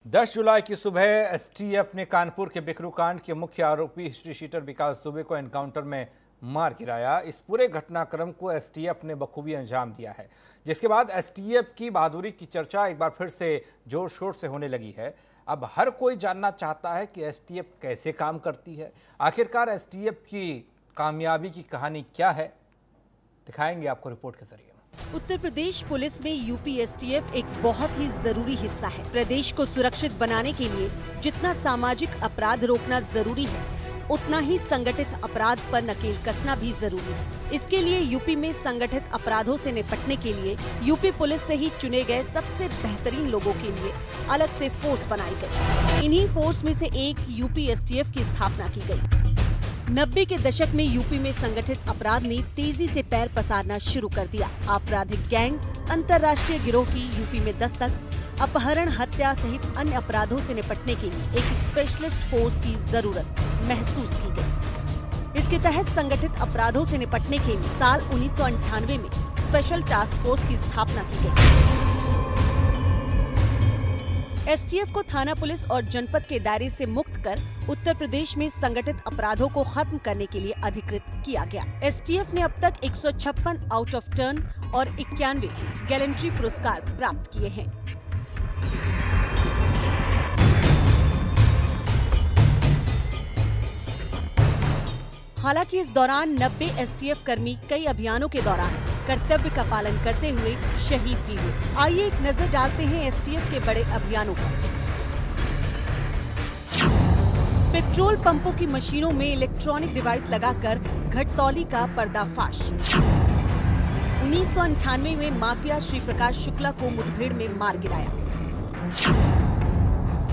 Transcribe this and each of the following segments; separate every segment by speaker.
Speaker 1: 10 जुलाई की सुबह एसटीएफ ने कानपुर के बिकरू कांड के मुख्य आरोपी हिस्ट्री शीटर विकास दुबे को एनकाउंटर में मार गिराया। इस पूरे घटनाक्रम को एसटीएफ ने बखूबी अंजाम दिया है, जिसके बाद एसटीएफ की बहादुरी की चर्चा एक बार फिर से जोर शोर से होने लगी है। अब हर कोई जानना चाहता है कि एसटीएफ कैसे काम करती है, आखिरकार एसटीएफ की कामयाबी की कहानी क्या है, दिखाएंगे आपको रिपोर्ट के जरिए।
Speaker 2: उत्तर प्रदेश पुलिस में यूपी एसटीएफ एक बहुत ही जरूरी हिस्सा है। प्रदेश को सुरक्षित बनाने के लिए जितना सामाजिक अपराध रोकना जरूरी है, उतना ही संगठित अपराध पर नकेल कसना भी जरूरी है। इसके लिए यूपी में संगठित अपराधों से निपटने के लिए यूपी पुलिस से ही चुने गए सबसे बेहतरीन लोगों के लिए अलग से फोर्स बनाई गई। इन्हीं फोर्स में से एक यूपी एसटीएफ की स्थापना की गई। 90 के दशक में यूपी में संगठित अपराध ने तेजी से पैर पसारना शुरू कर दिया। आपराधिक गैंग, अंतर्राष्ट्रीय गिरोह की यूपी में दस्तक, अपहरण, हत्या सहित अन्य अपराधों से निपटने के लिए एक स्पेशलिस्ट फोर्स की जरूरत महसूस की गई। इसके तहत संगठित अपराधों से निपटने के लिए साल 1998 में स्पेशल टास्क फोर्स की स्थापना की गई। एसटीएफ को थाना पुलिस और जनपद के दायरे से मुक्त कर उत्तर प्रदेश में संगठित अपराधों को खत्म करने के लिए अधिकृत किया गया। एसटीएफ ने अब तक 156 आउट ऑफ टर्न और 91 गैलेंट्री पुरस्कार प्राप्त किए हैं। हालांकि इस दौरान 90 एसटीएफ कर्मी कई अभियानों के दौरान कर्तव्य का पालन करते हुए शहीद भी हुए। आइए एक नजर डालते हैं एसटीएफ के बड़े अभियानों पर। पेट्रोल पंपों की मशीनों में इलेक्ट्रॉनिक डिवाइस लगाकर घटतौली का पर्दाफाश। 1998 में माफिया श्री प्रकाश शुक्ला को मुठभेड़ में मार गिराया।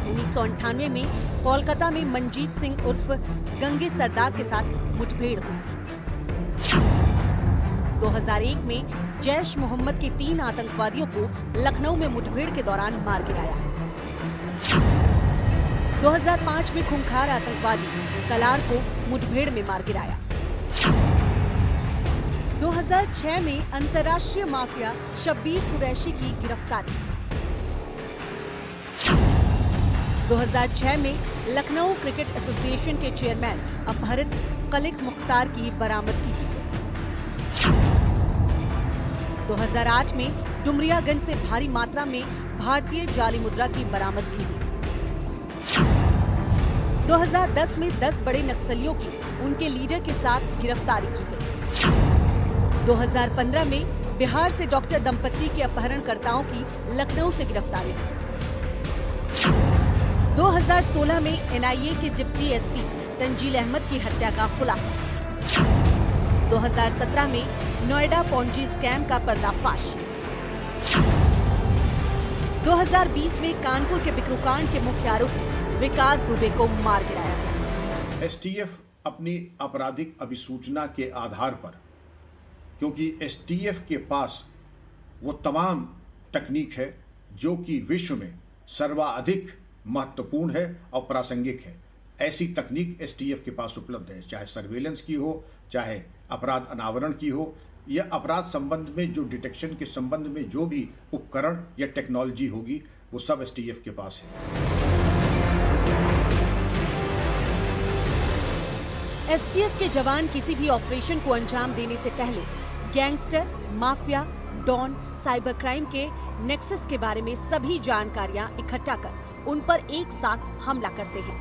Speaker 2: 1998 में कोलकाता में मंजीत सिंह उर्फ गंगे सरदार के साथ मुठभेड़ हुई। 2001 में जैश मोहम्मद के 3 आतंकवादियों को लखनऊ में मुठभेड़ के दौरान मार गिराया। 2005 में खूंखार आतंकवादी सलार को मुठभेड़ में मार गिराया। 2006 में अंतर्राष्ट्रीय माफिया शब्बीर कुरैशी की गिरफ्तारी। 2006 में लखनऊ क्रिकेट एसोसिएशन के चेयरमैन अपहरित कलिक मुख्तार की बरामदगी की। 2008 में डुमरियागंज से भारी मात्रा में भारतीय जाली मुद्रा की बरामदगी हुई। 2010 में 10 बड़े नक्सलियों की उनके लीडर के साथ गिरफ्तारी की गई। 2015 में बिहार से डॉक्टर दंपति के अपहरणकर्ताओं की लखनऊ से गिरफ्तारी हुई। 2016 में एनआईए के डिप्टी एसपी तंजील अहमद की हत्या का खुलासा। 2017 में नोएडा पॉन्जी स्कैम का पर्दाफाश। 2020 में कानपुर के बिकरू कांड के मुख्य आरोपी विकास दुबे को मार गिराया गया।
Speaker 3: एसटीएफ अपनी आपराधिक अभिसूचना के आधार पर, क्योंकि एसटीएफ के पास वो तमाम तकनीक है जो कि विश्व में सर्वाधिक महत्वपूर्ण है और प्रासंगिक है, ऐसी तकनीक एसटीएफ के पास उपलब्ध है, चाहे सर्वेलेंस की हो, चाहे अपराध अनावरण की हो, या अपराध संबंध में जो डिटेक्शन के संबंध में जो भी उपकरण या टेक्नोलॉजी होगी वो सब एसटीएफ के पास है।
Speaker 2: एसटीएफ के जवान किसी भी ऑपरेशन को अंजाम देने से पहले gangster, mafia, don, cyber crime के नेक्सस के बारे में सभी जानकारियां इकट्ठा कर उन पर एक साथ हमला करते हैं।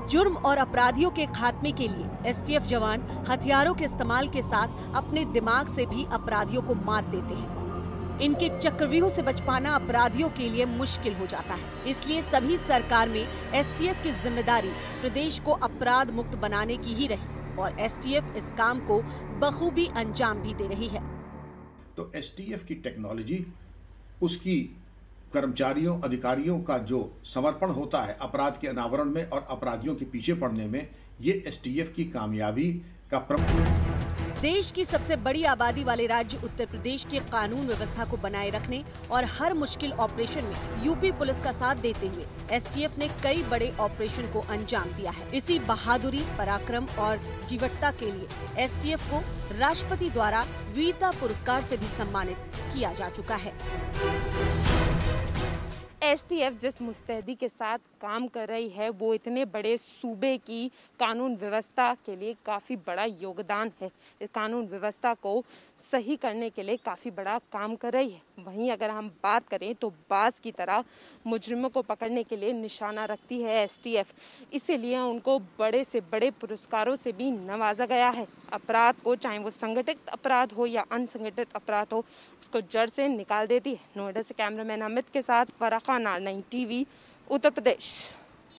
Speaker 2: जुर्म और अपराधियों के खात्मे के लिए एसटीएफ जवान हथियारों के इस्तेमाल के साथ अपने दिमाग से भी अपराधियों को मात देते हैं। इनके चक्रव्यूह से बच पाना अपराधियों के लिए मुश्किल हो जाता है। इसलिए सभी सरकार में एसटीएफ की जिम्मेदारी प्रदेश को अपराध मुक्त बनाने की ही रही और एसटीएफ इस काम को बखूबी अंजाम भी दे रही है।
Speaker 3: तो एसटीएफ की टेक्नोलॉजी, उसकी कर्मचारियों, अधिकारियों का जो समर्पण होता है अपराध के अनावरण में और अपराधियों के पीछे पड़ने में, ये एसटीएफ की कामयाबी का प्रमुख।
Speaker 2: देश की सबसे बड़ी आबादी वाले राज्य उत्तर प्रदेश के कानून व्यवस्था को बनाए रखने और हर मुश्किल ऑपरेशन में यूपी पुलिस का साथ देते हुए एसटीएफ ने कई बड़े ऑपरेशन को अंजाम दिया है। इसी बहादुरी, पराक्रम और जीवटता के लिए एसटीएफ को राष्ट्रपति द्वारा वीरता पुरस्कार से भी सम्मानित किया जा चुका है।
Speaker 4: एसटीएफ जिस मुस्तैदी के साथ काम कर रही है वो इतने बड़े सूबे की कानून व्यवस्था के लिए काफ़ी बड़ा योगदान है। कानून व्यवस्था को सही करने के लिए काफ़ी बड़ा काम कर रही है। वहीं अगर हम बात करें तो बाज की तरह मुजरिमों को पकड़ने के लिए निशाना रखती है एसटीएफ, इसीलिए उनको बड़े से बड़े पुरस्कारों से भी नवाजा गया है। अपराध को, चाहे वो संगठित अपराध हो या असंगठित अपराध हो, उसको जड़ से निकाल देती है। नोएडा से कैमरामैन अमित के साथ फराह खान, R9 TV, उत्तर प्रदेश।